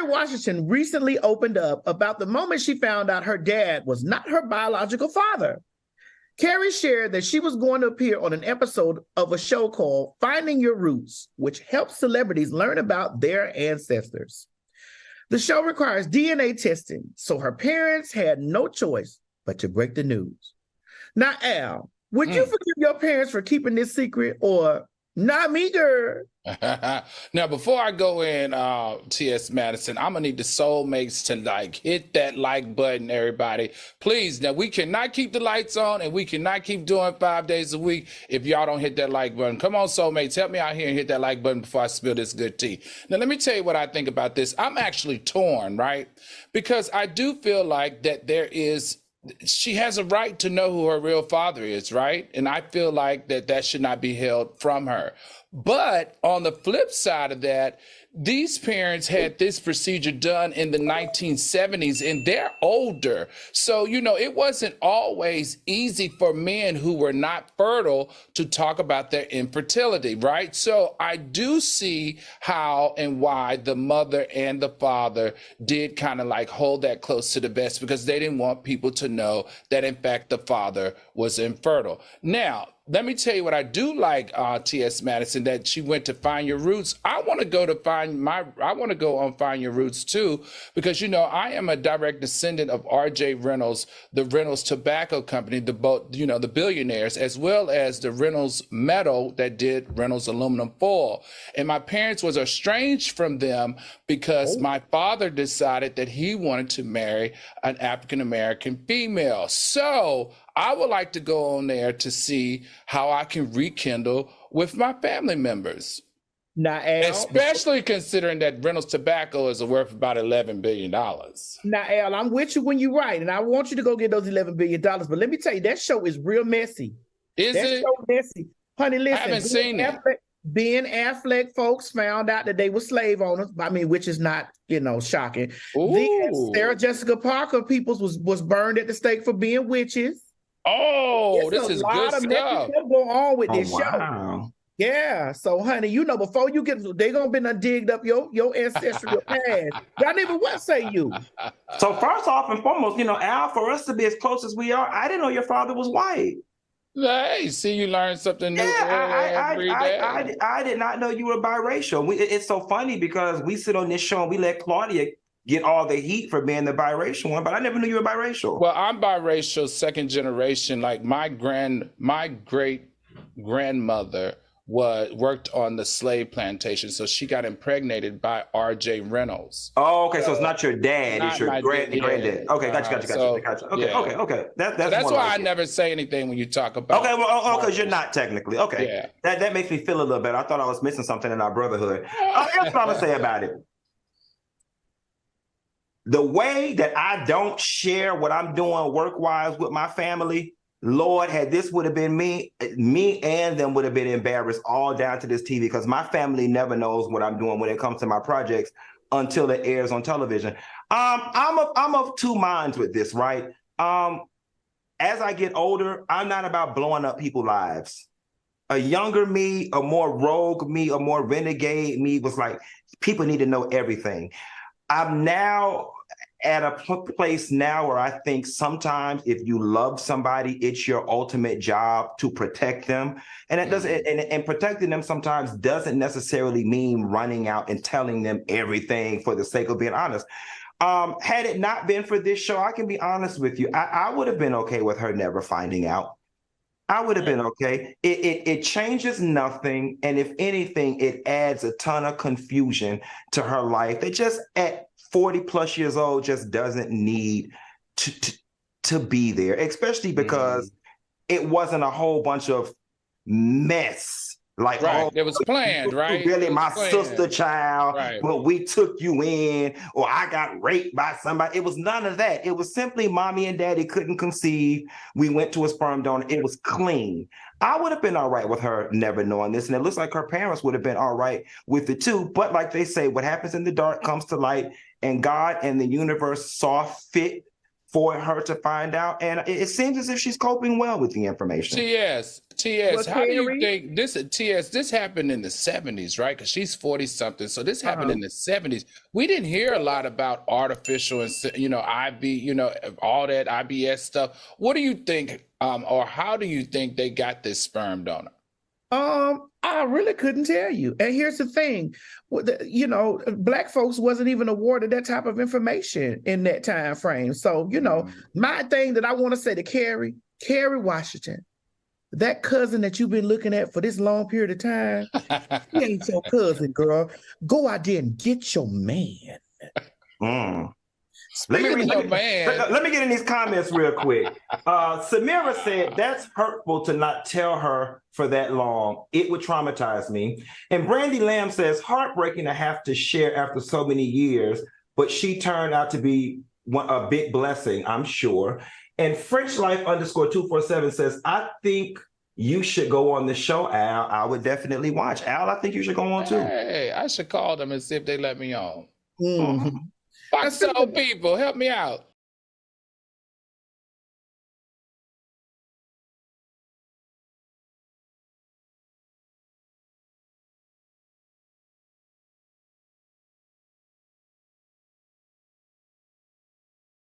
Washington recently opened up about the moment she found out her dad was not her biological father. Kerry shared that she was going to appear on an episode of a show called Finding Your Roots, which helps celebrities learn about their ancestors. The show requires DNA testing, so her parents had no choice but to break the news. Now, Al, would you forgive your parents for keeping this secret, or not me, girl? Now, before I go in, TS Madison, I'm gonna need the soulmates to hit that like button, everybody. Please. Now, we cannot keep the lights on and we cannot keep doing 5 days a week if y'all don't hit that like button. Come on, soulmates, help me out here and hit that like button before I spill this good tea. Now, let me tell you what I think about this. I'm actually torn, right? Because I do feel like that she has a right to know who her real father is, right? And I feel like that should not be held from her. But on the flip side of that, these parents had this procedure done in the 1970s and they're older. So, it wasn't always easy for men who were not fertile to talk about their infertility, right? So I do see how and why the mother and the father did kind of hold that close to the vest, because they didn't want people to know that, in fact, the father was infertile. Now, let me tell you what I do like, T.S. Madison, that she went to Find Your Roots. I want to go on Find Your Roots too, because I am a direct descendant of R.J. Reynolds, the Reynolds Tobacco Company, the billionaires, as well as the Reynolds Metal that did Reynolds aluminum foil. And my parents was estranged from them because my father decided that he wanted to marry an African-American female. So I would like to go on there to see how I can rekindle with my family members. Now, Al, especially considering that Reynolds Tobacco is worth about $11 billion. Now, Al, I'm with you when you're right, and I want you to go get those $11 billion. But let me tell you, that show is real messy. Is it? So messy. Honey, listen. I haven't seen it. Ben Affleck folks found out that they were slave owners. I mean, which is not, shocking. Then Sarah Jessica Parker peoples was burned at the stake for being witches. Oh, this is good stuff. Go on with this show. Yeah. So, honey, before you get, they gonna be done digged up your ancestral past. Y'all never what say you. So first off and foremost, Al, for us to be as close as we are, I didn't know your father was white. Hey, see, you learn something new every day. I did not know you were biracial. It's so funny because we sit on this show and we let Claudia get all the heat for being the biracial one, but I never knew you were biracial. Well, I'm biracial, second generation. Like my great grandmother worked on the slave plantation, so she got impregnated by R.J. Reynolds. Oh, okay. So it's not your dad; it's your granddad. Okay, gotcha. Okay. That's why I never say anything when you talk about. Okay, well, because you're not technically. Okay, yeah. That makes me feel a little better. I thought I was missing something in our brotherhood. Here's what I'm gonna say about it. The way that I don't share what I'm doing work-wise with my family, Lord, had this would have been me and them would have been embarrassed all down to this TV, because my family never knows what I'm doing when it comes to my projects until it airs on television. I'm of two minds with this, right? As I get older, I'm not about blowing up people's lives. A younger me, a more rogue me, a more renegade me was like, people need to know everything. I'm now at a place now where I think sometimes if you love somebody, it's your ultimate job to protect them. And it doesn't, and protecting them sometimes doesn't necessarily mean running out and telling them everything for the sake of being honest. Had it not been for this show, I can be honest with you, I would have been okay with her never finding out. I would have been okay. It changes nothing. And if anything, it adds a ton of confusion to her life. It just at 40 plus years old just doesn't need to be there, especially because it wasn't a whole bunch of mess. Like, right. It was planned, right? Really, my sister child, right. Well, we took you in, or I got raped by somebody. It was none of that. It was simply mommy and daddy couldn't conceive. We went to a sperm donor. It was clean. I would have been all right with her never knowing this. And it looks like her parents would have been all right with it too. But like they say, what happens in the dark comes to light, and God and the universe saw fit for her to find out. And it seems as if she's coping well with the information. She is. TS, Well, how do you Carrie, think this TS? This happened in the 70s, right? Because she's 40 something. So this happened in the 70s. We didn't hear a lot about artificial and IB, all that IBS stuff. What do you think, or how do you think they got this sperm donor? I really couldn't tell you. And here's the thing, Black folks wasn't even awarded that type of information in that time frame. So, my thing that I want to say to Carrie Washington, that cousin that you've been looking at for this long period of time, he ain't your cousin, girl. Go out there and get your man. Let me get in these comments real quick. Samira said, that's hurtful to not tell her for that long. It would traumatize me. And Brandy Lamb says, heartbreaking to have to share after so many years, but she turned out to be a big blessing, I'm sure. And French Life _247 says, I think you should go on the show, Al. I would definitely watch. Al, I think you should go on too. Hey, I should call them and see if they let me on. Mm-hmm. FOXSOUL people, help me out.